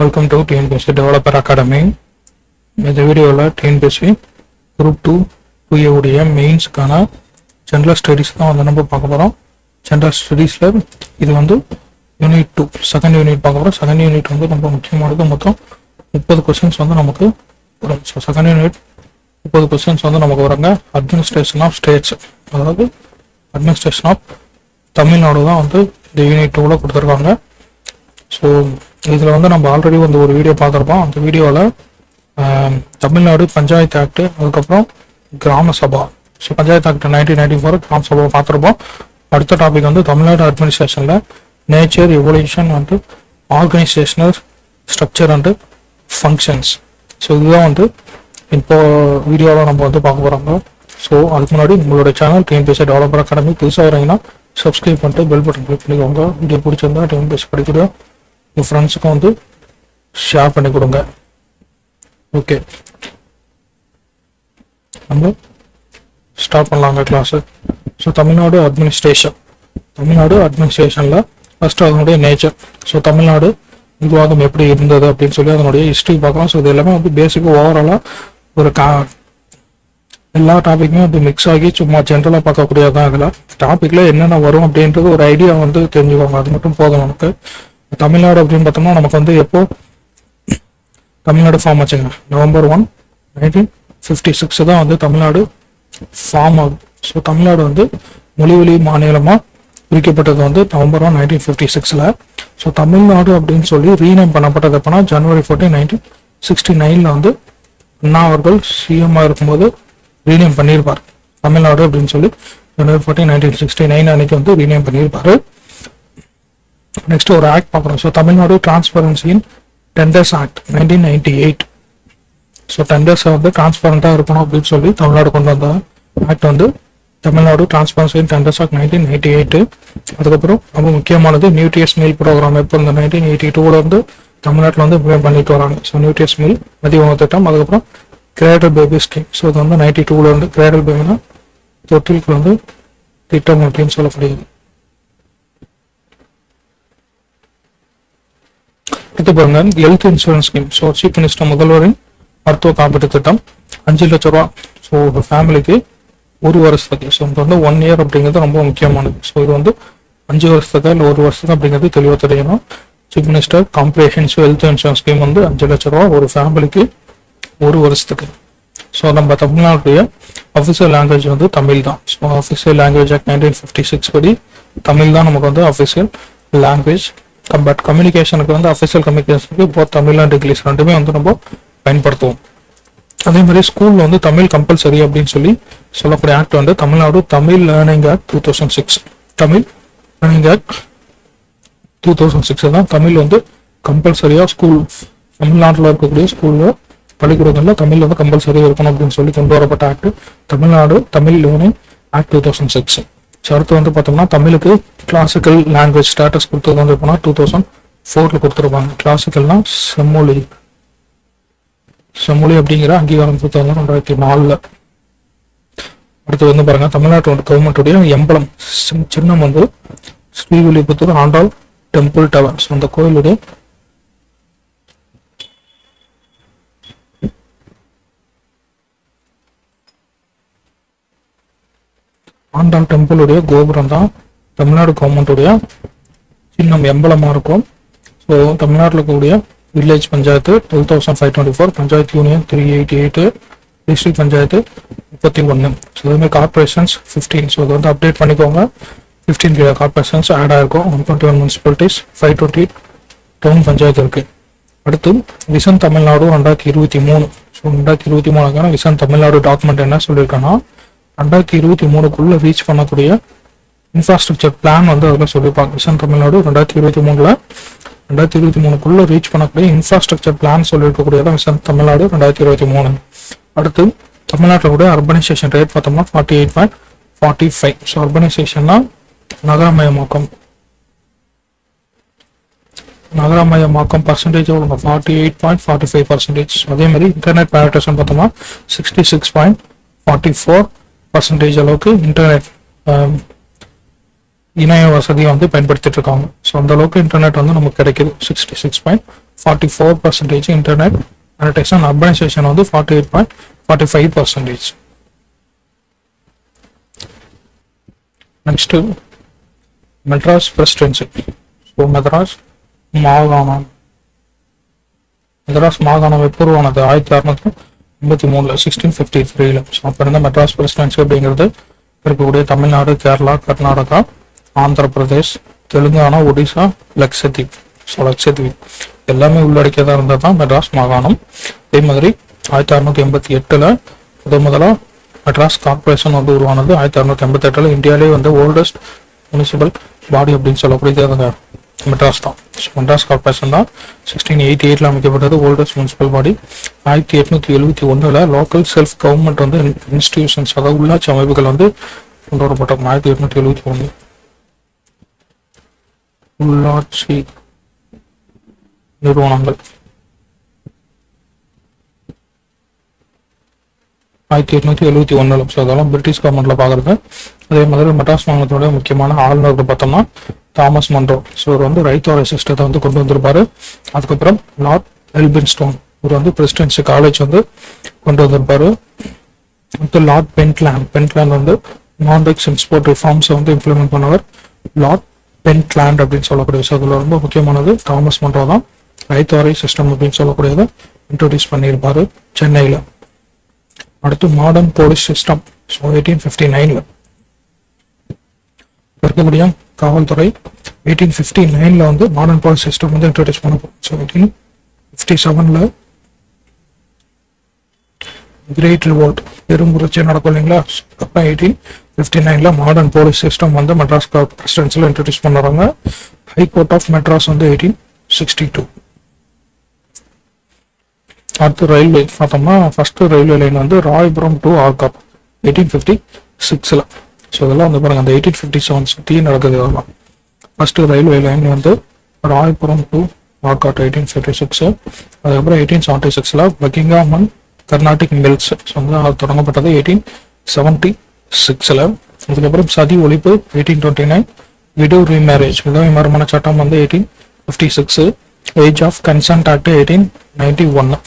Welcome to Tnpsc Developer Academy. இந்த வீடியோவில் TNPSC Group 2 உடைய மெயின்ஸ்க்கான ஜென்ரல் ஸ்டடீஸ் தான் வந்து நம்ம பார்க்க போகிறோம். ஜென்ரல் ஸ்டடீஸில் இது வந்து யூனிட் 2 செகண்ட் யூனிட் பார்க்க போகிறோம். செகண்ட் யூனிட் வந்து ரொம்ப முக்கியமானது. மொத்தம் 30 கொஸ்டின்ஸ் வந்து நமக்கு வரும். ஸோ செகண்ட் யூனிட் 30 கொஸ்டின்ஸ் வந்து நமக்கு வராங்க. அட்மினிஸ்ட்ரேஷன் ஆஃப் ஸ்டேட்ஸ், அதாவது அட்மினிஸ்ட்ரேஷன் ஆஃப் தமிழ்நாடு தான் வந்து இந்த யூனிட் 2ல் கொடுத்துருக்காங்க. ஸோ இதில் வந்து நம்ம ஆல்ரெடி வந்து ஒரு வீடியோ பார்த்துருப்போம். அந்த வீடியோவில் தமிழ்நாடு பஞ்சாயத்து ஆக்ட், அதுக்கப்புறம் கிராம சபா. ஸோ பஞ்சாயத்து ஆக்ட் 1994, கிராம சபா பார்த்துருப்போம். அடுத்த டாபிக் வந்து தமிழ்நாடு அட்மினிஸ்ட்ரேஷனில் nature, evolution and organisational structure and functions. So இதுதான் வந்து இப்போ வீடியோவில் நம்ம வந்து பார்க்க போகிறாங்க. ஸோ அதுக்கு முன்னாடி உங்களோட சேனல் TNPSC டெவலப்பர் அகாடமி புதுசாக வரீங்கன்னா சப்ஸ்கிரைப் பண்ணிட்டு பெல் பட்டன் கிளிக் பண்ணிக்கோங்க. வீடியோ பிடிச்சிருந்தா TNPSC படிக்கிற உங்கள் ஃப்ரெண்ட்ஸுக்கும் வந்து ஷேர் பண்ணி கொடுங்க. ஓகே, நம்ம ஸ்டார்ட் பண்ணலாங்க கிளாஸு. ஸோ தமிழ்நாடு அட்மினிஸ்ட்ரேஷனில் ஃபஸ்ட்டு அதனுடைய நேச்சர். ஸோ தமிழ்நாடு நிர்வாகம் எப்படி இருந்தது அப்படின்னு சொல்லி அதனுடைய ஹிஸ்ட்ரி பார்க்கலாம். ஸோ இது எல்லாமே வந்து பேசிக்காக ஓவராலாக ஒரு எல்லா டாப்பிக்குமே வந்து மிக்ஸ் ஆகி சும்மா ஜென்ரலாக பார்க்கக்கூடியதான். இதில் டாப்பிக்கில் என்னென்ன வரும் அப்படின்றது ஒரு ஐடியா வந்து தெரிஞ்சுக்கோங்க. அது மட்டும் போதும் நமக்கு. தமிழ்நாடு அப்படின்னு பார்த்தோம்னா நமக்கு வந்து எப்போ தமிழ்நாடு ஃபார்ம் ஆச்சுங்க, November 1, 1956 தான் வந்து தமிழ்நாடு ஃபார்ம் ஆகுது. ஸோ தமிழ்நாடு வந்து மொழி மாநிலமாக பிரிக்கப்பட்டது வந்து November 1, 1956. ஸோ தமிழ்நாடு அப்படின்னு சொல்லி ரீநேம் பண்ணப்பட்டது எப்போனா January 14, 1969 வந்து அண்ணா அவர்கள் சிஎம்மாக இருக்கும்போது ரீநேம் பண்ணியிருப்பார். தமிழ்நாடு அப்படின்னு சொல்லி January 14, 1969 அன்னைக்கு வந்து ரீநேம் பண்ணியிருப்பாரு. நெக்ஸ்ட் ஒரு ஆக்ட் பார்க்குறோம். So Tamil Nadu transparency in tenders act 1998. So டெண்டர்ஸை வந்து டிரான்ஸ்பரண்டாக இருக்கணும் அப்படின்னு சொல்லி தமிழ்நாடு கொண்டு வந்த ஆக்ட் வந்து Tamil Nadu transparency in tenders act 1998. அதுக்கப்புறம் ரொம்ப முக்கியமானது நியூட்ரியஸ் மீல் ப்ரோக்ராம். இப்போ இந்த 1982 இருந்து தமிழ்நாட்டில் வந்து இம்ப்ளிமெண்ட் பண்ணிட்டு வராங்க. ஸோ நியூட்ரியஸ் மீல் மதிய உணவு திட்டம். அதுக்கப்புறம் கிரேடல் பேபி ஸ்கீம். ஸோ இது வந்து 92 இருந்து கிரேடல் பேபினா தொட்டிலுக்கு வந்து திட்டம் அப்படின்னு சொல்லப்படுகிறது. அடுத்து பாருங்க, health insurance scheme. So chief minister முதல்வரின் மருத்துவ காப்பீட்டு திட்டம் 5 லட்ச ரூபா. ஸோ ஒரு ஃபேமிலிக்கு ஒரு வருஷத்துக்கு. ஸோ இது வந்து 1 இயர் அப்படிங்கிறது ரொம்ப முக்கியமானது. ஸோ இது வந்து 5 வருஷத்துக்கு இல்லை 1 வருஷத்துக்கு அப்படிங்கிறது தெளிவாக தெரியணும். Chief minister comprehensive health insurance scheme வந்து 5 லட்ச ரூபா ஒரு ஃபேமிலிக்கு ஒரு வருஷத்துக்கு. ஸோ நம்ம தமிழ்நாட்டுடைய அஃபிஷியல் லாங்குவேஜ் வந்து தமிழ் தான். ஸோ அஃபிஷியல் லாங்குவேஜ் ஆக்ட் 1956 படி தமிழ் தான் நமக்கு வந்து அஃபிஷியல் லாங்குவேஜ். பட் கம்யூனிகேஷனுக்கு வந்து அஃபிஷியல் கம்யூனிகேஷனுக்கு இப்போ தமிழ் அண்ட் இங்கிலீஷ் ரெண்டுமே வந்து நம்ம பயன்படுத்துவோம். அதே மாதிரி ஸ்கூலில் வந்து தமிழ் கம்பல்சரி அப்படின்னு சொல்லி சொல்லக்கூடிய ஆக்ட் வந்து Tamil Nadu Tamil learning act 2006. Tamil learning act 2006 தான் தமிழ் வந்து கம்பல்சரியாக ஸ்கூல் தமிழ்நாட்டில் இருக்கக்கூடிய ஸ்கூலில் பள்ளிக்கூடங்களில் தமிழ் வந்து கம்பல்சரி இருக்கணும் அப்படின்னு சொல்லி கொண்டு வரப்பட்ட act Tamil Nadu Tamil learning act 2006. So அடுத்து வந்து பார்த்தோம்னா தமிழுக்கு கிளாசிக்கல் லாங்குவேஜ் ஸ்டேட்டஸ் கொடுத்தது வந்து எப்போனா 2004 கொடுத்துருப்பாங்க. கிளாசிக்கல்னா செம்மொழி அப்படிங்கிற அங்கீகாரம் கொடுத்தது 2004. அடுத்து வந்து பாருங்க, தமிழ்நாட்டோட கவர்மெண்ட்டுடைய எம்பளம் சின்னம் வந்து Srivilliputhur Andal temple tower. So அந்த கோயிலுடைய ஆண்டாள் டெம்பிளுடைய கோபுரம் தான் தமிழ்நாடு கவர்மெண்ட்டுடைய சின்னம், எம்பளமாக இருக்கும். ஸோ தமிழ்நாட்டில் இருக்கக்கூடிய village panchayat 12,524, panchayat union 388, district panchayat 31. So இதுமாதிரி கார்பரேஷன்ஸ் 15. ஸோ இது வந்து அப்டேட் பண்ணிக்கோங்க. 15 கார்பரேஷன்ஸ் ஆட் ஆகிருக்கும். 121 முனிசிபாலிட்டிஸ், 520 டவுன் பஞ்சாயத்து இருக்குது. அடுத்து vision Tamil Nadu 2023. So 2023 vision Tamil Nadu document என்ன சொல்லியிருக்கேன்னா 2023 ரீச் பண்ணக்கூடிய இன்ஃப்ராஸ்ட்ரக்சர் பிளான் வந்து அதில் சொல்லியிருப்பாங்க. விசன் தமிழ்நாடு 2023 ரீச் பண்ணக்கூடிய இன்ஃப்ராஸ்ட்ரக்சர் பிளான் சொல்லியிருக்கக்கூடியதான் விசன் தமிழ்நாடு 2023. அடுத்து தமிழ்நாட்டில் கூட அர்பனைசேஷன் ரேட் பார்த்தோம்னா 48.45. ஸோ அர்பனைசேஷன்னா நகரமயமாக்கம் பர்சன்டேஜ் 48.45%. அதே மாதிரி இன்டர்நெட் பெனட்ரேஷன் பார்த்தோம்னா 66.44% அளவுக்கு இன்டர்நெட் இணைய வசதியை வந்து பயன்படுத்திட்டு இருக்காங்க. ஸோ அந்த அளவுக்கு இன்டர்நெட் வந்து நமக்கு கிடைக்குது. 66.44 44%, இன்டர்நெட் அனடேஷன் அர்பனைசேஷன் வந்து 48.45%. Next Madras presidency. So Madras மாகாணம் எப்போ உருவானது? 1653 1653. ஸோ அப்போ இருந்த மெட்ராஸ் பிரசிடென்சி அப்படிங்கிறது இருக்கக்கூடிய தமிழ்நாடு, கேரளா, கர்நாடகா, ஆந்திர பிரதேஷ், தெலுங்கானா, ஒடிசா, லட்சத்தீப். ஸோ லட்சத்தீப் எல்லாமே உள்ளடக்கியதாக இருந்தது தான் மெட்ராஸ் மாகாணம். அதே மாதிரி 1688 முதலாக மெட்ராஸ் கார்பரேஷன் வந்து உருவானது. 1688 இந்தியாவிலே வந்து ஓல்டஸ்ட் முனிசிபல் பாடி அப்படின்னு சொல்லக்கூடியது மெட்ராஸ் தான். மெட்ராஸ் கார்பரேஷன் தான் 1688 அமைக்கப்பட்டது, ஓல்டஸ்ட் முனிசிபல் பாடி. 1871 லோக்கல் செல்ஃப் கவர்மெண்ட் வந்து இன்ஸ்டிடியூஷன்ஸ், அதாவது உள்ளாட்சி அமைப்புகள் வந்து கொண்டு வரப்பட்டோம். 1871 உள்ளாட்சி நிறுவனங்கள். 1871. ஸோ அதெல்லாம் பிரிட்டிஷ் கவர்மெண்ட்ல பாக்குறது. அதே மாதிரி மெட்ராஸ் மாநிலத்தோட முக்கியமான ஆளுநர்கள் பார்த்தோம்னா தாமஸ் மன்றோ. ஸோ இவர் வந்து ரைத்தோட சிஸ்டத்தை வந்து கொண்டு வந்திருப்பாரு. அதுக்கப்புறம் லார்ட் எல்பின்ஸ்டோன், இவர் வந்து பிரசிடென்சி காலேஜ் வந்து கொண்டு வந்திருப்பாரு. அடுத்து லார்ட் பென்ட்லேண்ட் வந்து நான்டெக்ஸ் எக்ஸ்போர்ட் ரிஃபார்ம்ஸை வந்து இம்ப்ளிமெண்ட் பண்ணவர் லார்ட் பென்ட்லேண்ட் அப்படின்னு சொல்லக்கூடிய. ஸோ அதில் ரொம்ப முக்கியமானது தாமஸ் மன்றோ தான். ரைத்தோரை சிஸ்டம் அப்படின்னு சொல்லக்கூடியதை இன்ட்ரோடியூஸ் பண்ணியிருப்பாரு சென்னையில். அடுத்து மாடர்ன் போலீஸ் சிஸ்டம். ஸோ 1859 இருக்கக்கூடிய காவல்துறை 1859 வந்து மாடர்ன் போலீஸ் சிஸ்டம் வந்து இன்ட்ரோடியூஸ் பண்ணப்போம். ஸோ 1857 கிரேட் ரிவோல்ட், பெரும்புரட்சி நடக்கும் இல்லைங்களா. அப்புறம் 1859 மாடர்ன் போலீஸ் சிஸ்டம் வந்து மெட்ராஸ் பிரசிடென்சியில் இன்ட்ரோடியூஸ் பண்ணுறாங்க. ஹைகோர்ட் ஆஃப் மெட்ராஸ் வந்து 1862. அடுத்து ரயில்வே பார்த்தோம்னா ஃபர்ஸ்ட் ரயில்வே லைன் வந்து ராயபுரம் டு ஆர்காட் 1856. ஸோ இதெல்லாம் வந்து பாருங்க, அந்த 1857 சுற்றி நடக்குது. இதெல்லாம் ஃபர்ஸ்ட் ரயில்வே லைன் வந்து ராயபுரம் டு ஆர்காட் 1856. அதுக்கப்புறம் 1876 பக்கிங்ஹாம் அண்ட் கர்நாடிக் மில்ஸ் வந்து தொடங்கப்பட்டது 1876. அதுக்கப்புறம் சதி ஒழிப்பு 1829. விடோ ரீமேரேஜ், விதவை மறுமண சட்டம் வந்து 1856. Age of consent act 1891.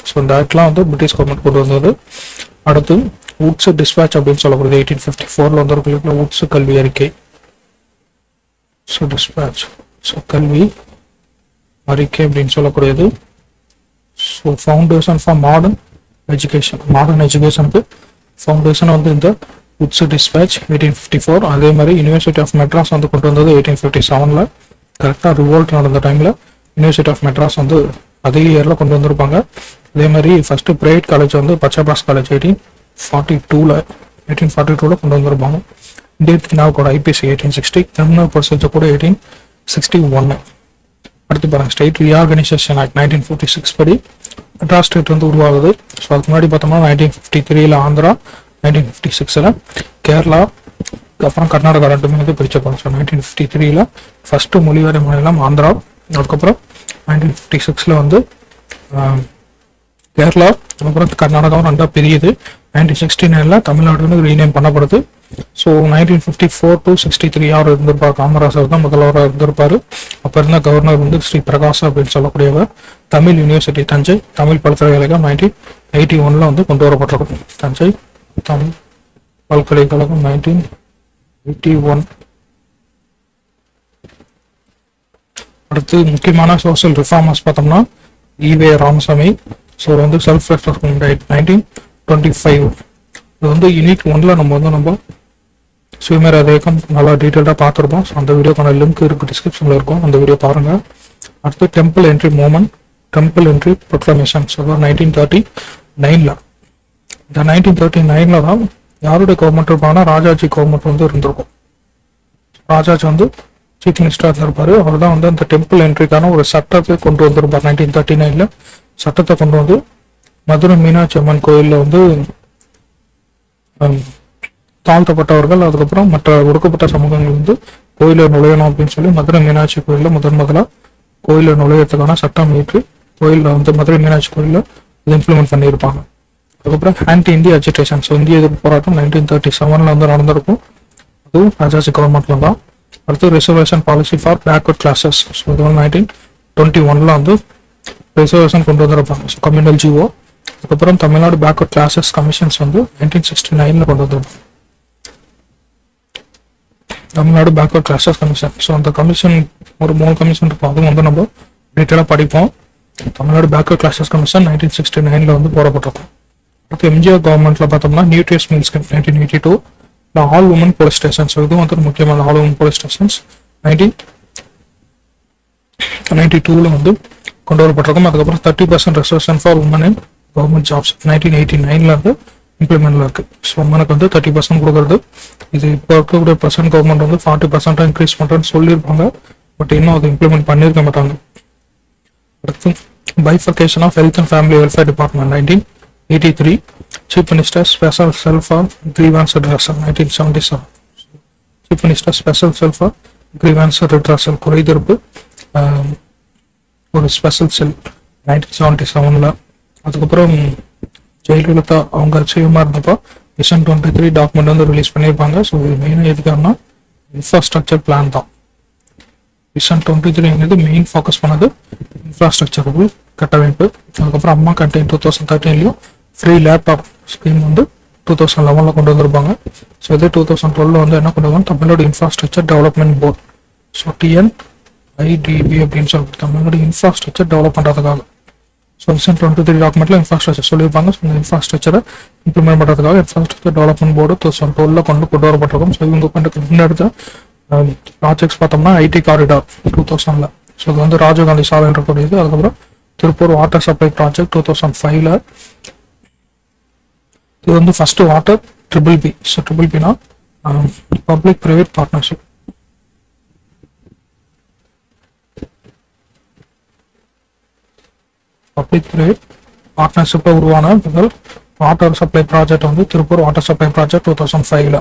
So இந்த ஆக்ட்லாம் வந்து பிரிட்டிஷ் கவர்மெண்ட் கொண்டு வந்தது. அடுத்து உட்ஸ் டிஸ்பேச் அப்படின்னு சொல்லக்கூடியது 1854 வந்து உட்ஸ் கல்வி அறிக்கை. ஸோ டிஸ்பேச், ஸோ கல்வி அறிக்கை அப்படின்னு சொல்லக்கூடியது. ஸோ ஃபவுண்டேஷன் ஃபார் மாடர்ன் எஜுகேஷனுக்கு ஃபவுண்டேஷன் வந்து இந்த உட்ஸ் டிஸ்பேச் 1854. அதே மாதிரி யூனிவர்சிட்டி ஆஃப் மெட்ராஸ் வந்து கொண்டு வந்தது 1857. கரெக்டாக ரிவோல்ட் நடந்த டைமில் யூனிவர்சிட்டி ஆஃப் மெட்ராஸ் வந்து அதே இயரில் கொண்டு வந்திருப்பாங்க. அதே மாதிரி ஃபர்ஸ்ட் பிரைவேட் காலேஜ் வந்து பச்சாபாஸ் காலேஜ் 1842 கொண்டு வந்திருப்பாங்க. இந்தியன் தினாவ் கூட ஐபிசி 1860, கிரிமினல் ப்ரொசீஜர் கூட 1861. அடுத்து பாருங்க, ஸ்டேட் ரீஆர்கனைசேஷன் ஆக்ட் 1946 படி மெட்ராஸ் ஸ்டேட் வந்து உருவாகுது. ஸோ அதுக்கு முன்னாடி பார்த்தோம்னா 1953 ஆந்திரா, 1956 கேரளா, அப்புறம் கர்நாடகா ரெண்டுமே வந்து பிரிச்சப்படும். ஸோ 1953 ஃபர்ஸ்ட் மொழிவாரி மாநிலம் ஆந்திரா. அதுக்கப்புறம் 1956 வந்து கேரளா, அப்புறம் கர்நாடகாவும் ரெண்டாக பிரியுது. 1969 தமிழ்நாடுன்னு ரீநேம் பண்ணப்படுது. ஸோ 1954 to 63 யார் இருந்திருப்பார்? காமராஜர் தான் முதல்வராக இருந்திருப்பாரு. அப்போ இருந்த கவர்னர் வந்து ஸ்ரீ பிரகாஷ் அப்படின்னு சொல்லக்கூடியவர். தமிழ் யூனிவர்சிட்டி தஞ்சை, தமிழ் பல்கலைக்கழகம் 1981 வந்து கொண்டு வரப்பட்டிருக்கும். தஞ்சை தமிழ் பல்கலைக்கழகம் 1981. அடுத்து முக்கியமான சோசியல் ரிஃபார்மர்ஸ் பார்த்தோம்னா ஈவே ராமசாமி. ஸோ வந்து செல்ஃப் ரெஸ்பெக்ட் 1925. இது வந்து யூனிட் 1ல நம்ம சுயமரியாதை இயக்கம் நல்லா டீட்டெயில்டாக பார்த்துருப்போம். ஸோ அந்த வீடியோக்கான லிங்க் இருக்குது, டிஸ்கிரிப்ஷனில் இருக்கும், அந்த வீடியோ பாருங்கள். அடுத்து temple entry movement, temple entry proclamation. So 1939. இந்த 1939 தான் யாருடைய கவர்மெண்ட் இருப்பாங்கன்னா ராஜாஜி கவர்மெண்ட் வந்து இருந்திருக்கும். ராஜாஜி வந்து சீஃப் மினிஸ்டராக இருந்திருப்பாரு. அவர் தான் வந்து அந்த டெம்பிள் என்ட்ரிக்கான ஒரு சட்டத்தை கொண்டு வந்திருப்பார். 1939 சட்டத்தை கொண்டு வந்து மதுரை மீனாட்சி அம்மன் கோயிலில் வந்து தாழ்த்தப்பட்டவர்கள், அதுக்கப்புறம் மற்ற ஒடுக்கப்பட்ட சமூகங்கள் வந்து கோயிலில் நுழையணும் அப்படின்னு சொல்லி மதுரை மீனாட்சி கோயிலில் முதலாக கோயிலில் நுழையத்துக்கான சட்டம் ஏற்று கோயிலில் வந்து மதுரை மீனாட்சி கோயிலில் இது இம்ப்ளிமெண்ட் பண்ணியிருப்பாங்க. அதுக்கப்புறம் ஆன்டி இந்தியா அஜிடேஷன், ஸோ இந்திய எதிர்ப்பு போராட்டம் 1937 வந்து நடந்திருக்கும். அதுவும் ராஜாஜி கவர்மெண்ட்ல தான். அடுத்து reservation policy for backward classes, so இது வந்து 1921 வந்து ரிசர்வேஷன் கொண்டு வந்திருப்பாங்க. So communal GO. அதுக்கப்புறம் தமிழ்நாடு பேக்வர்ட் கிளாஸஸ் கமிஷன்ஸ் வந்து 1969 கொண்டு வந்திருப்பாங்க. Tamil Nadu backward classes commission. So அந்த கமிஷன் ஒரு 3 கமிஷன் இருக்கும், அதுவும் வந்து நம்ம டீட்டெயிலாக படிப்போம். தமிழ்நாடு பேக்வர்ட் கிளாஸஸ் கமிஷன் 1969 வந்து போடப்பட்டிருக்கும். அடுத்து எம்ஜிஆர் கவர்மெண்ட்ல பார்த்தோம்னா nutritious meal scheme 1982, all women police station. So இதுவும் வந்து முக்கியமான ஆல் உமன் போலீஸ் ஸ்டேஷன்ஸ் 1992 வந்து கொண்டு வரப்பட்டிருக்கும். அதுக்கப்புறம் 30% reservation for women in government jobs 1989 வந்து இம்ப்ளிமெண்ட்ல இருக்கு. ஸோ உமனுக்கு வந்து 30% கொடுக்குறது. இது இப்போ இருக்கக்கூடிய பிரசன்ட் கவர்மெண்ட் வந்து 40% இன்க்ரீஸ் பண்றேன்னு சொல்லியிருப்பாங்க, பட் இன்னும் அதை இம்ப்ளிமெண்ட் பண்ணியிருக்க மாட்டாங்க. அடுத்து bifurcation of health and family welfare department 1983, chief minister special cell for grievance redressal 1977, chief minister special cell for grievance redressal குறைதீர்ப்பு ஒரு ஸ்பெஷல் செல் 1977. அதுக்கப்புறம் ஜெயலலிதா அவங்க சிஎம்மா இருந்தப்போ விஷன் 23 டாக்குமெண்ட் வந்து ரிலீஸ் பண்ணியிருப்பாங்க. ஸோ இது மெயினாக எதுக்காகனா இன்ஃப்ராஸ்ட்ரக்சர் பிளான் தான். விஷன் 23ங்கிறது மெயின் ஃபோக்கஸ் பண்ணது இன்ஃப்ராஸ்ட்ரக்சர் கட்டமைப்பு. அதுக்கப்புறம் அம்மா கேன்டீன் 2013 ஃப்ரீ லேப்டாப் ஸ்கீம் வந்து 2011 கொண்டு வந்திருப்பாங்க. ஸோ இது 2012 வந்து என்ன கொண்டு வந்தாங்க, Tamil Nadu infrastructure development board. So TNIDB அப்படின்னு சொல்லிட்டு தமிழ்நாடு இன்ஃப்ராஸ்ட்ரக்சர் டெவலப் பண்ணுறதுக்காக. ஸோ விஷன் 23 டாக்குமெண்ட்ல இன்ஃப்ராஸ்ட்ரக்சர் சொல்லியிருப்பாங்க. ஸோ இந்த இன்ஃப்ராஸ்ட்ரக்சரை இம்ப்ளிமெண்ட் பண்ணுறதுக்காக இன்ஃப்ராஸ்ட்ரக்சர் டெவலப்மெண்ட் போர்டு 2012 கொண்டு வரப்பட்டிருக்கும். ஸோ இவங்க கொண்டு முன்னெடுத்த ப்ராஜெக்ட்ஸ் பார்த்தோம்னா ஐடி காரிடார் 2000. ஸோ இது வந்து ராஜீவ்காந்தி சாலை இருக்கக்கூடியது. அதுக்கப்புறம் திருப்பூர் வாட்டர் சப்ளை ப்ராஜெக்ட் 2005. இது வந்து ஃபர்ஸ்ட் வாட்டர் BBB. ஸோ BBBனா public private partnership. Public private பார்ட்னர்ஷிப்பை உருவான முதல் வாட்டர் சப்ளை ப்ராஜெக்ட் வந்து திருப்பூர் வாட்டர் சப்ளை ப்ராஜெக்ட் 2005.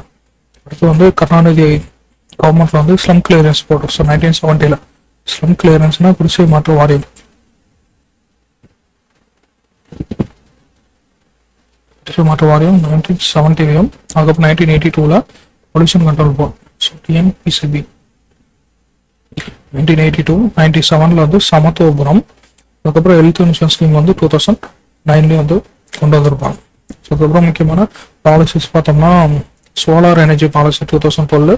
அடுத்து வந்து கருணாநிதி கவர்மெண்ட்ல வந்து slum clearance board. So 1970 slum கிளியரன்ஸ்னா குடிசை மாற்று வாரியம். குடிசை மாற்று வாரியம் 1970. அதுக்கப்புறம் 1982 pollution control board. So TNPSC 1982. 97 வந்து சமத்துவபுரம். அதுக்கப்புறம் ஹெல்த் இன்சூரன்ஸ் ஸ்கீம் வந்து 2009 வந்து கொண்டு வந்திருப்பாங்க. ஸோ அதுக்கப்புறம் முக்கியமான பாலிசிஸ் பார்த்தோம்னா solar energy policy 2012,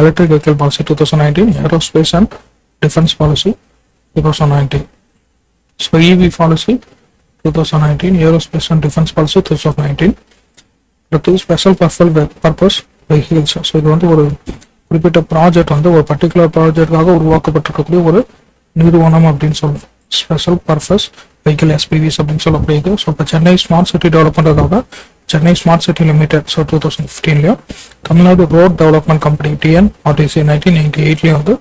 electric vehicle policy 2019, aerospace and defence policy 2019. So EV policy 2019, aerospace and defence policy 2019. அடுத்து ஸ்பெஷல் பர்பஸ் வெஹிக்கிள்ஸ். ஸோ இது வந்து ஒரு குறிப்பிட்ட ப்ராஜெக்ட் வந்து ஒரு பர்டிகுலர் ப்ராஜெக்டாக உருவாக்கப்பட்டிருக்கக்கூடிய ஒரு நிறுவனம் அப்படின்னு சொல்லுவோம். ஸ்பெஷல் பர்பஸ் வெஹிக்கிள் SPVs அப்படின்னு சொல்லக்கூடியது. ஸோ இப்போ சென்னை ஸ்மார்ட் சிட்டி டெவலப் பண்ணுறதுக்காக Chennai smart city limited. So 2015 Tamil Nadu road development company TNRTC 1998 வந்து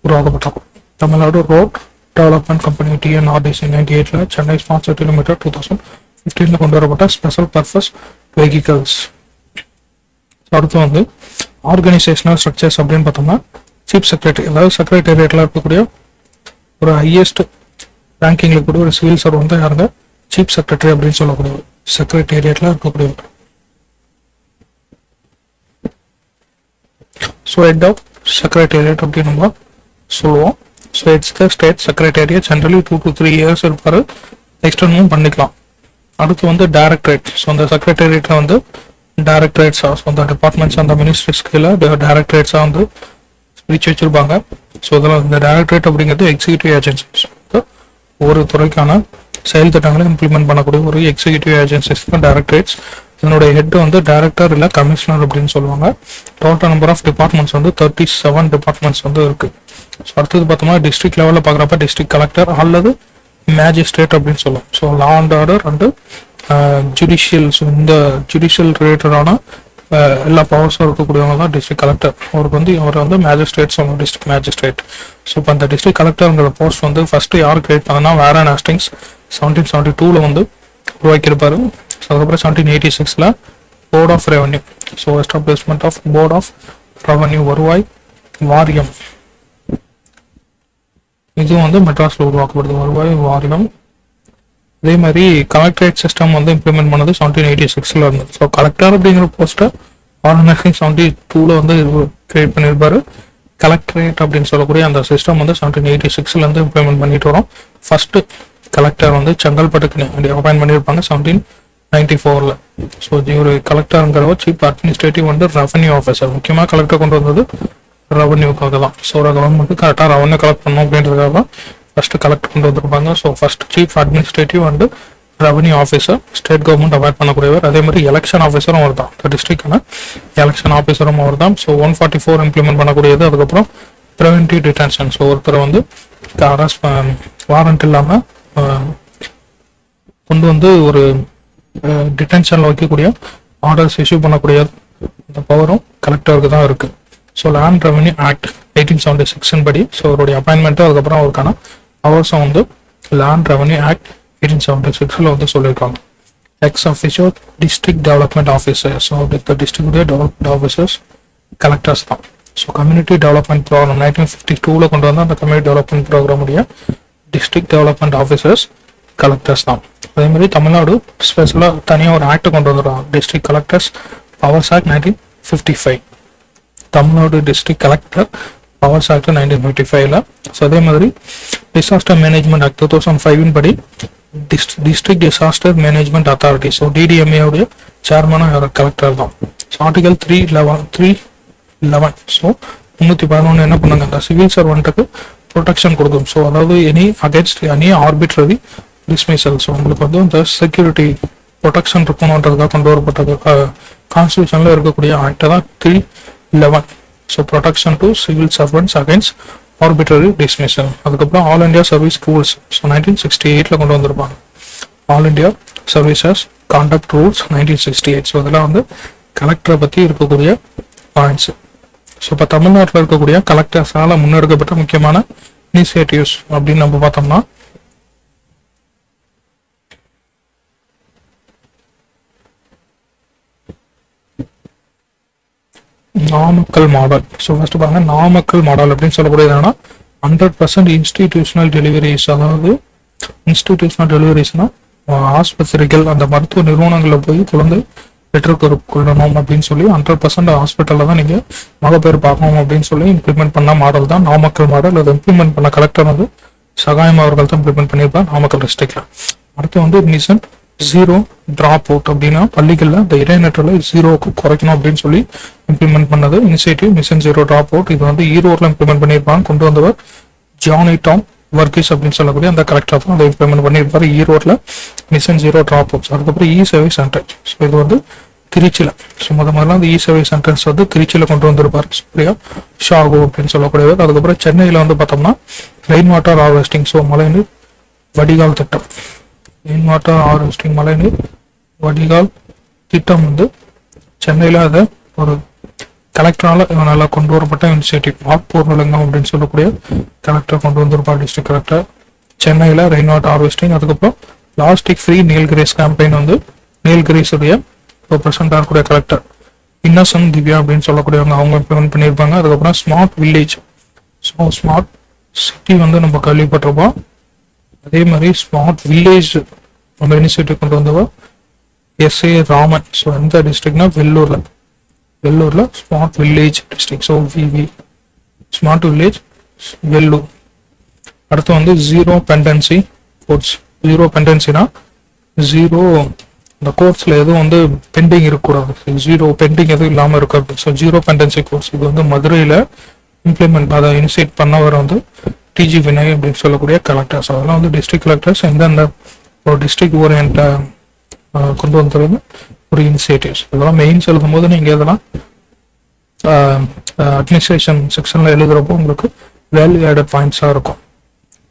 உருவாக்கப்பட்டிருக்கும். Tamil Nadu road development company TNRTC 98 Chennai smart city limited 2015 கொண்டு வரப்பட்ட ஸ்பெஷல் பர்பஸ் வெஹிக்கிள்ஸ். அடுத்து வந்து ஆர்கனைசேஷனல் ஸ்ட்ரக்சர்ஸ் அப்படின்னு பார்த்தோம்னா சீஃப் செக்ரட்டரி, அதாவது செக்ரட்டேரியட்ல இருக்கக்கூடிய ஒரு ஹையஸ்ட் ரேங்கிங்ல கூட ஒரு சிவில் சர்வ் வந்து யாருங்க, சீஃப் செக்ரட்டரி அப்படின்னு சொல்லக்கூடிய செக்ரட்டேரியட்ல இருக்கக்கூடியவர். ஸோ ஹெட் ஆஃப் செக்ரட்டேரியட் அப்படின்னு நம்ம சொல்லுவோம். So it's the state secretariat. Generally 2 to 3 years இருப்பாரு, எக்ஸ்டர்னும் பண்ணிக்கலாம். அடுத்து வந்து டைரக்டரேட். ஸோ அந்த செக்ரட்டேரியட்ல வந்து டைரக்டரேட்ஸா, ஸோ அந்த டிபார்ட்மெண்ட்ஸ் அந்த மினிஸ்ட்ரிஸ் கீழே டைரக்டரேட்ஸா வந்து பிரிச்சு வச்சிருப்பாங்க. ஸோ இதெல்லாம் இந்த டைரக்டரேட் அப்படிங்கிறது எக்ஸிக்யூட்டிவ் ஏஜென்சிஸ், ஒவ்வொரு துறைக்கான செயல் திட்டங்களை இம்ப்ளிமெண்ட் பண்ணக்கூடிய ஒரு எக்ஸிக்யூட்டிவ் ஏஜென்சிஸ் தான் டைரக்டரேட்ஸ். இதனுடைய ஹெட் வந்து டைரக்டர் இல்லை கமிஷனர் அப்படின்னு சொல்லுவாங்க. டோட்டல் நம்பர் ஆஃப் டிபார்ட்மெண்ட்ஸ் வந்து 37 டிபார்ட்மெண்ட்ஸ் வந்து இருக்கு. ஸோ அடுத்தது பார்த்தோம்னா டிஸ்ட்ரிக்ட் லெவலில் பார்க்குறப்ப டிஸ்ட்ரிக்ட் கலெக்டர் அல்லது மேஜிஸ்ட்ரேட் அப்படின்னு சொல்லுவோம். So law and order and judicial. So இந்த ஜுடிஷியல் ரிலேட்டடான எல்லா பவர்ஸும் இருக்கக்கூடியவங்க தான் டிஸ்ட்ரிக்ட் கலெக்டர். அவர் வந்து மேஜிஸ்ட்ரேட் சொல்லுவோம், டிஸ்ட்ரிக்ட் மேஜிஸ்ட்ரேட். ஸோ இப்போ அந்த டிஸ்ட்ரிக்ட் கலெக்டருங்கிற போஸ்ட் வந்து ஃபர்ஸ்ட் யார் கிரியேட் பண்ணா, வேரன் ஹாஸ்டிங்ஸ் 1772 வந்து உருவாக்கியிருப்பாரு. ஸோ அதுக்கப்புறம் 1786 board of revenue. So establishment of board of revenue, வருவாய் வாரியம். இதுவும் வந்து மெட்ராஸ்ல உருவாக்கப்படுது, வருவாய் வாரியம். அதே மாதிரி கலெக்டரேட் சிஸ்டம் வந்து இம்ப்ளிமெண்ட் பண்ணது 1786 இருந்தது. ஸோ கலெக்டர் அப்படிங்கிற போஸ்ட்டை 1972 வந்து கிரியேட் பண்ணியிருப்பாரு. கலெக்டரேட் அப்படின்னு சொல்லக்கூடிய அந்த சிஸ்டம் வந்து 1786 இருந்து இம்ப்ளிமெண்ட் பண்ணிட்டு வரோம். ஃபர்ஸ்ட் கலெக்டர் வந்து செங்கல்பட்டுக்கு அப்பாயின் பண்ணியிருப்பாங்க 1794. ஸோ இவர் கலெக்டருங்கிறவர் சீஃப் அட்மினிஸ்ட்ரேட்டிவ் வந்து ரெவன்யூ ஆஃபீஸர். முக்கியமாக கலெக்டர் கொண்டு வந்தது ரெவன்யூக்காக தான். ஸோ ஒரு கவர்மெண்ட் கரெக்டாக ரெவன்யூ கலெக்ட் பண்ணணும் அப்படின்றதுக்காக தான் ஃபர்ஸ்ட் கலெக்டர் கொண்டு வந்திருப்பாங்க. ஸோ ஃபர்ஸ்ட் சீஃப் அட்மினிஸ்ட்ரேட்டிவ் வந்து revenue officer, state government avoid பண்ணக்கூடியவர். அதே மாதிரி எலெக்ஷன் ஆஃபீஸரும் அவர் தான், இந்த டிஸ்ட்ரிக்டான எலெக்ஷன் ஆஃபீஸரும் அவர் தான். ஸோ 144 இம்ப்ளிமெண்ட் பண்ணக்கூடியது. அதுக்கப்புறம் ப்ரிவென்டிவ் டிடென்ஷன், ஸோ ஒருத்தரை வந்து அரெஸ்ட் வாரண்ட் இல்லாமல் கொண்டு வந்து ஒரு டிடென்ஷனில் வைக்கக்கூடிய ஆர்டர்ஸ் இஷ்யூ பண்ணக்கூடிய அந்த பவரும் கலெக்டருக்கு தான் இருக்குது. ஸோ லேண்ட் ரெவன்யூ ஆக்ட் 1876 படி ஸோ அவருடைய அப்பாயின்மெண்ட்டு அதுக்கப்புறம் அவருக்கான பவர்ஸும் வந்து லேண்ட் ரெவன்யூ ஆக்ட் 1876 வந்து சொல்லியிருக்காங்க. Ex officio district development officer, so இந்த டிஸ்ட்ரிக்டுடைய டெவலப்மெண்ட் ஆஃபீஸர்ஸ் கலெக்டர்ஸ் தான். ஸோ கம்யூனிட்டி டெவலப்மெண்ட் ப்ரோக்ராம் 1952 கொண்டு வந்தால் அந்த கம்யூனிட்டி டெவலப்மெண்ட் ப்ரோக்ராமுடைய டிஸ்ட்ரிக்ட் டெவலப்மெண்ட் ஆஃபீஸர்ஸ் கலெக்டர்ஸ் தான். அதே மாதிரி தமிழ்நாடு ஸ்பெஷலாக தனியாக ஒரு ஆக்ட் கொண்டு வந்துடுறாங்க, district collectors powers act 1955. Tamil Nadu district collector powers act 1955. So அதே மாதிரி டிசாஸ்டர் மேனேஜ்மெண்ட் ஆக்ட் 2005 படி district disaster management authority, so DTMA உடைய சேர்மனாக கலெக்டர் தான். ஸோ ஆர்டிகல் 311 ஸோ 311 என்ன பண்ணுங்க, அந்த சிவில் சர்வெண்ட்டுக்கு ப்ரொடெக்ஷன் கொடுக்கும். ஸோ அதாவது எனி ஆர்பிட்ரரி டிஸ்மிசல், ஸோ உங்களுக்கு வந்து இந்த செக்யூரிட்டி ப்ரொடெக்ஷன் இருக்கணுன்றதுக்காக கொண்டு வரப்பட்டது கான்ஸ்டியூஷனில் இருக்கக்கூடிய ஆக்டை தான் 311. So protection to civil servants against arbitrary dismissal. அதுக்கப்புறம் all India service rules, so 1968 கொண்டு வந்திருப்பாங்க. All India services conduct rules 1968. So இதெல்லாம் வந்து கலெக்டரை பற்றி இருக்கக்கூடிய பாயிண்ட்ஸ். ஸோ இப்போ தமிழ்நாட்டில் இருக்கக்கூடிய கலெக்டர்ஸால் முன்னெடுக்கப்பட்ட முக்கியமான இனிஷியேட்டிவ்ஸ் அப்படின்னு நம்ம பார்த்தோம்னா நாமக்கல் மாடல். ஸோ ஃபர்ஸ்ட் பாருங்க, நாமக்கல் மாடல் அப்படின்னு சொல்லக்கூடியது என்னன்னா 100% இன்ஸ்டிடியூஷனல் டெலிவரிஸ். அதாவது இன்ஸ்டிடியூஷனல் டெலிவரிஸ்னா ஆஸ்பத்திரிகள் அந்த மருத்துவ நிறுவனங்களில் போய் குழந்தை பெற்றுக்கொள்ளணும் அப்படின்னு சொல்லி 100% ஹாஸ்பிட்டலில் தான் நீங்கள் மகப்பேறு பார்க்கணும் அப்படின்னு சொல்லி இம்ப்ளிமெண்ட் பண்ண மாடல் தான் நாமக்கல் மாடல். அதை இம்ப்ளிமெண்ட் பண்ண கலெக்டர் வந்து சகாயம் அவர்கள் தான் இம்ப்ளிமெண்ட் பண்ணியிருப்பாங்க நாமக்கல் டிஸ்ட்ரிக்ட்ல. அடுத்து வந்து மிஷன் ஜீரோ டிராப் அவுட் அப்படின்னா பள்ளிகளில் இந்த இடைநிற்றலை ஜீரோவுக்கு குறைக்கணும் அப்படின்னு சொல்லி இம்ப்ளிமெண்ட் பண்ணது initiative mission zero drop out. இது வந்து ஈரோட்டில் இம்ப்ளிமெண்ட் பண்ணியிருப்பாங்க. கொண்டு வந்தவர் ஜானி டாம் வர்கீஸ் அப்படின்னு சொல்லக்கூடிய அந்த கலெக்டர் தான் அதை இம்ப்ளிமெண்ட் பண்ணியிருப்பாரு ஈரோட்டில் மிஷன் ஜீரோ டிராப் அவுட்ஸ். அதுக்கப்புறம் இ சர்வீஸ் சென்டர், ஸோ இது வந்து திருச்சியில். ஸோ முதல்ல அந்த இ சர்வீஸ் சென்டர்ஸ் வந்து திருச்சியில் கொண்டு வந்திருப்பார் சூர்யா ஷாகு அப்படின்னு சொல்லக்கூடியவர். அதுக்கப்புறம் சென்னையில் வந்து பார்த்தோம்னா ரெயின் வாட்டர் ஹார்வெஸ்டிங், ஸோ மழைநீர் வடிகால் திட்டம், ரெயின் வாட்டர் ஹார்வெஸ்டிங் மழைநீர் வடிகால் திட்டம் வந்து சென்னையில் அதை ஒரு கலெக்டரால் நல்லா கொண்டு வரப்பட்ட இனிஷியேட்டிவ். ஆட்பூர்ணலிங்கம் அப்படின்னு சொல்லக்கூடிய கலெக்டர் கொண்டு வந்திருப்பார் டிஸ்ட்ரிக்ட் கலெக்டர் சென்னையில் ரெயின் வாட்டர் ஹார்வெஸ்டிங். அதுக்கப்புறம் பிளாஸ்டிக் ஃப்ரீ நீல்கிரிஸ் கேம்பெயின் வந்து நீல்கிரிஸுடைய இப்போ ப்ரெசென்ட் ஆகக்கூடிய கலெக்டர் இன்னசென்ட் திவ்யா அப்படின்னு சொல்லக்கூடியவங்க அவங்க இம்ப்ளிமெண்ட் பண்ணியிருப்பாங்க. அதுக்கப்புறம் smart village, so smart city வந்து நம்ம கேள்விப்பட்டிருப்போம். அதே மாதிரி ஸ்மார்ட் வில்லேஜ் நம்ம இனிஷியேட்டிவ் கொண்டு வந்தவர் எஸ்ஏ ராமன். ஸோ எந்த டிஸ்ட்ரிக்ட்னா வெள்ளூரில் smart village district, so V V smart village Vellore. அடுத்து வந்து ஜீரோ பெண்டன்சி கோர்ட்ஸ். ஜீரோ பெண்டன்சினா ஜீரோ இந்த கோர்ட்ஸில் எதுவும் வந்து பெண்டிங் இருக்கக்கூடாது, ஜீரோ பெண்டிங் எதுவும் இல்லாமல் இருக்கிறது. ஸோ ஜீரோ பெண்டன்சி கோர்ட்ஸ் இது வந்து மதுரையில் இம்ப்ளிமெண்ட் அதை இனிஷியேட் பண்ணவர் வந்து டிஜி வினய் அப்படின்னு சொல்லக்கூடிய கலெக்டர்ஸ். அதெல்லாம் வந்து டிஸ்ட்ரிக்ட் கலெக்டர்ஸ் எந்தெந்த ஒரு டிஸ்ட்ரிக்ட் ஓரியன்ட் கொண்டு வந்துறது ஒரு இனிஷியேட்டிவ்ஸ். இதெல்லாம் மெயின்ஸ் எழுதும் போது நீங்கள் இதெல்லாம் அட்மினிஸ்ட்ரேஷன் செக்ஷனில் எழுதுகிறப்போ உங்களுக்கு வேல்யூ ஆடட் பாயிண்ட்ஸாக இருக்கும்.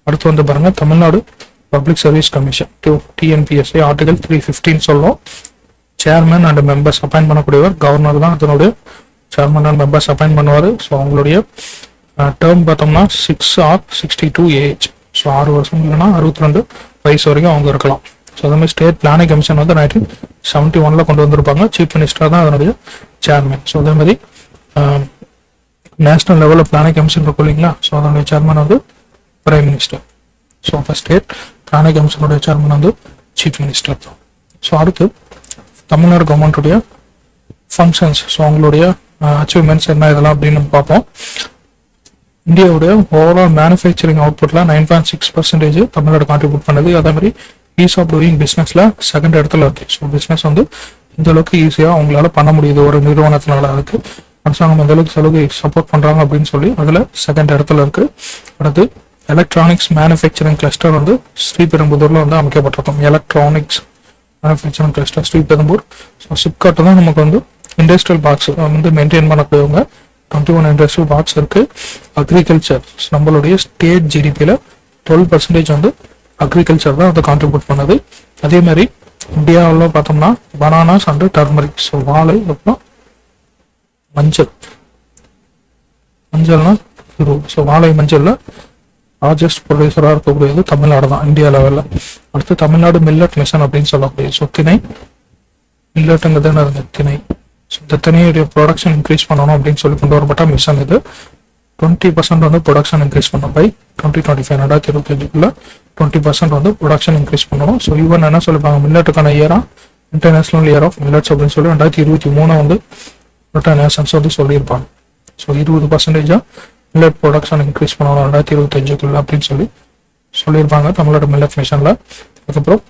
அடுத்து வந்து பாருங்கள், Tamil Nadu public service commission TNPSC article 315 சொல்லும். சேர்மன் அண்ட் மெம்பர்ஸ் அப்பாயின் பண்ணக்கூடியவர் கவர்னர் தான் அதனுடைய சேர்மன் அண்ட் மெம்பர்ஸ் அப்பாயின் பண்ணுவார். ஸோ அவங்களுடைய டேர்ம் பார்த்தோம்னா 6 or 62 ஏஜ், ஸோ 6 வருஷம் இல்லைன்னா 62 வயசு வரைக்கும் அவங்க இருக்கலாம். ஸோ அதே மாதிரி ஸ்டேட் பிளானிங் கமிஷன் வந்து 1971 கொண்டு வந்திருப்பாங்க. சீஃப் மினிஸ்டர் தான் அதனுடைய சேர்மன். ஸோ அதே மாதிரி நேஷனல் லெவலில் பிளானிங் கமிஷன் இருக்கும் இல்லைங்களா, ஸோ அதனுடைய சேர்மன் வந்து பிரைம் மினிஸ்டர். ஸோ அப்போ ஸ்டேட் பிளானிங் கமிஷனுடைய சேர்மன் வந்து சீஃப் மினிஸ்டர் தான். ஸோ அடுத்து தமிழ்நாடு கவர்மெண்ட்டுடைய ஃபங்க்ஷன்ஸ், ஸோ அவங்களுடைய அச்சீவ்மெண்ட்ஸ் என்ன இதெல்லாம் அப்படின்னு பார்ப்போம். இந்தியாவுடைய ஓவரால் மேனுஃபேக்சரிங் அவுட்புட்ல 9.6% தமிழ்நாடு கான்ட்ரிபியூட் பண்ணுது. அதே மாதிரி ஈஸ் ஆஃப் டூயிங் பிஸ்னஸ்ல செகண்ட் இடத்துல இருக்கு. ஸோ பிஸ்னஸ் வந்து இந்த அளவுக்கு ஈஸியாக அவங்களால பண்ண முடியுது ஒரு நிறுவனத்தினால. அதுக்கு அரசாங்கம் எந்த அளவுக்கு சலுகை சப்போர்ட் பண்றாங்க அப்படின்னு சொல்லி அதுல செகண்ட் இடத்துல இருக்கு. அடுத்து எலக்ட்ரானிக்ஸ் மேனுஃபேக்சரிங் கிளஸ்டர் வந்து ஸ்ரீபெரும்புதூர்ல வந்து அமைக்கப்பட்டிருக்கும். Electronics manufacturing cluster Sriperumbudur. So SIPCOT தான் நமக்கு வந்து இண்டஸ்ட்ரியல் பார்க்ஸ் வந்து மெயின்டைன் பண்ணக்கூடியவங்க. 21 இண்டஸ்ட்ரியல் பார்க்ஸ் இருக்கு. அக்ரிகல்ச்சர் நம்மளுடைய ஸ்டேட் ஜிடிபியில 12% வந்து அக்ரிகல்ச்சர் தான் வந்து கான்ட்ரிபியூட் பண்ணுது. அதே மாதிரி இந்தியாவில் பார்த்தோம்னா பனானாஸ் அண்ட் டர்மரிக், ஸோ வாழை அப்புறம் மஞ்சள்னா ஸோ வாழை மஞ்சள்ல லார்ஜஸ்ட் ப்ரொடியூசராக இருக்கக்கூடியது தமிழ்நாடு தான் இந்தியா லெவலில். அடுத்து தமிழ்நாடு மில்லட் மிஷன் அப்படின்னு சொல்லக்கூடிய ஸோ திணை மில்லட்டுங்கிறது என்ன திணை. ஸோ இந்த திணையுடைய ப்ரொடக்ஷன் இன்க்ரீஸ் பண்ணணும் அப்படின்னு சொல்லி கொண்டு வரப்பட்ட மிஷன் இது. 20% வந்து ப்ரொடக்ஷன் இன்க்ரீஸ் பண்ணணும் பை 2025 2025 20% வந்து ப்ரொடக்ஷன் இன்க்ரீஸ் பண்ணணும். ஸோ ஈவன் என்ன சொல்லிப்பாங்க மில்லட்டுக்கான இயரா இன்டர்நேஷனல் இயர் ஆஃப் மில்லட்ஸ் அப்படின்னு சொல்லி 2023 வந்து நேஷன்ஸ் வந்து சொல்லியிருப்பாங்க. ஸோ 20% மில்லட் ப்ரொடக்ஷன் இன்க்ரீஸ் பண்ணணும் 2025 அப்படின்னு சொல்லி சொல்லியிருப்பாங்க தமிழ்நாடு மில்லட் மிஷன்ல. அதுக்கப்புறம்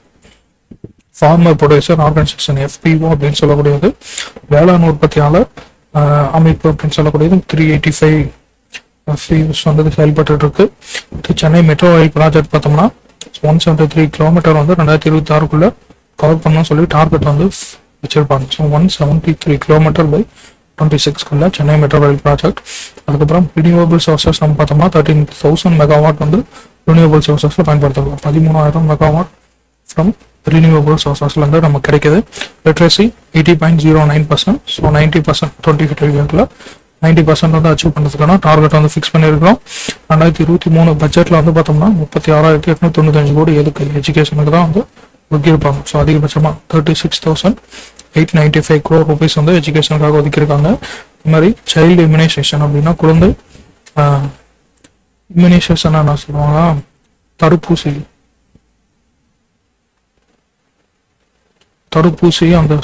ஃபார்மர் ப்ரொடியூசர் ஆர்கனைசேஷன் FPO அப்படின்னு சொல்லக்கூடியது வேளாண் உற்பத்தியாளர் அமைப்பு அப்படின்னு சொல்லக்கூடியது 385 FPOs வந்து செயல்பட்டு இருக்கு. சென்னை மெட்ரோ ரயில் ப்ராஜெக்ட் பார்த்தோம்னா 173 கிலோமீட்டர் வந்து 2026 கவர் பண்ணணும்னு சொல்லி டார்கெட் வந்து வச்சிருப்பாங்க. So 173 kilometre by 26 Chennai metro rail project. அதுக்கப்புறம் ரினியூவபிள் சோர்சஸ் நம்ம பார்த்தோம்னா 13,000 மெகாவாட் வந்து ரினியூவபிள் சோர்சஸ்ல பயன்படுத்தலாம். 13,000 மெகாவாட் ஃப்ரம் ரினியூவபிள் சோர்சஸ்ல இருந்து நமக்கு கிடைக்குது. லிட்ரஸி 80.09%. ஸோ 90% 2025 90% வந்து அச்சீவ் பண்ணுறதுக்கான டார்கெட் வந்து ஃபிக்ஸ் பண்ணியிருக்கிறோம். 2023 பட்ஜெட்ல வந்து பார்த்தோம்னா 36,895 கோடி எதுக்கு எஜுகேஷனுக்கு தான் வந்து ஒதுக்கியிருப்பாங்க. ஸோ அதிகபட்சமாக 36,895 crore rupees வந்து எஜுகேஷனுக்காக ஒதுக்கியிருக்காங்க. இது மாதிரி சைல்டு இம்யூனைசேஷன் அப்படின்னா குழந்தை இம்யூனைசேஷன் என்ன சொல்லுவாங்க தடுப்பூசி அந்த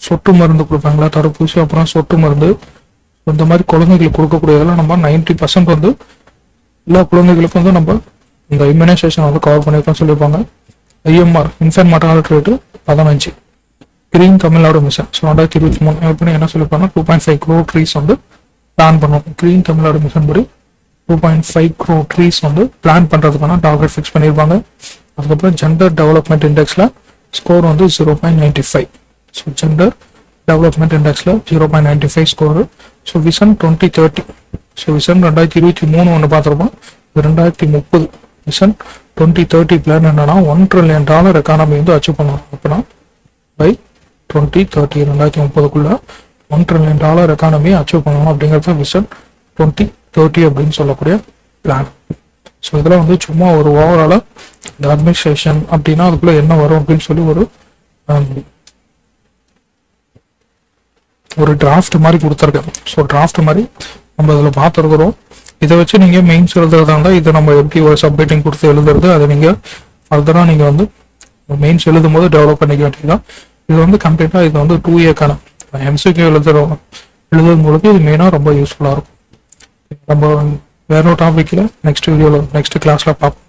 சொட்டு மருந்து கொடுப்பாங்களா தடுப்பூசி அப்புறம் சொட்டு மருந்து இந்த மாதிரி குழந்தைகளுக்கு கொடுக்கக்கூடியதெல்லாம் நம்ம 90% வந்து எல்லா குழந்தைகளுக்கும் வந்து நம்ம இந்த இம்யூனைசேஷன் வந்து கவர் பண்ணியிருக்கோம் சொல்லியிருப்பாங்க. IMR infant mortality rate 15. Green Tamil Nadu mission so 2023 எப்படி என்ன சொல்லியிருப்பாங்க 2.5 crore ட்ரீஸ் வந்து பிளான் பண்ணுவோம். கிரீன் தமிழ்நாடு மிஷன் படி 2.5 crore ட்ரீஸ் வந்து பிளான் பண்ணுறதுக்கான டார்கெட் ஃபிக்ஸ் பண்ணியிருப்பாங்க. அதுக்கப்புறம் ஜெண்டர் டெவலப்மெண்ட் இண்டெக்ஸில் ஸ்கோர் வந்து 0.95. ஸோ ஜெண்டர் டெவலப்மெண்ட் இண்டெக்ஸில் 0.95 score. So vision 2030 so vision 2023 ஒன்று பார்த்துருப்போம். 2030 விஷன் 2030 பிளான் என்னன்னா $1 trillion எக்கானமி வந்து அச்சீவ் பண்ணணும். அப்படின்னா பை 2030 2030 $1 trillion எக்கானமியை அச்சீவ் பண்ணணும் அப்படிங்கிறது விஷன் 2030 அப்படின்னு சொல்லக்கூடிய பிளான். ஸோ இதெல்லாம் வந்து சும்மா ஒரு ஓவராலாக இந்த அட்மினிஸ்ட்ரேஷன் அப்படின்னா அதுக்குள்ள என்ன வரும் அப்படின்னு சொல்லி ஒரு டிராஃப்ட் மாதிரி கொடுத்துருக்கேன். ஸோ டிராஃப்ட் மாதிரி நம்ம இதில் பார்த்துருக்குறோம். இதை வச்சு நீங்கள் மெயின்ஸ் எழுதுறதா இருந்தால் இதை நம்ம எப்படி ஒரு சப்மிட்டிங் கொடுத்து எழுதுறது அதை நீங்கள் ஃபர்தராக நீங்கள் வந்து மெயின்ஸ் எழுதும் போது டெவலப் பண்ணிக்க வேண்டியதான். இது வந்து கம்ப்ளீட்டாக இது வந்து 2 year MCQ எழுதும் பொழுது இது மெயினாக ரொம்ப யூஸ்ஃபுல்லாக இருக்கும். நம்ம வேற ஒரு டாபிக்ல நெக்ஸ்ட் கிளாஸ்ல பார்ப்போம்.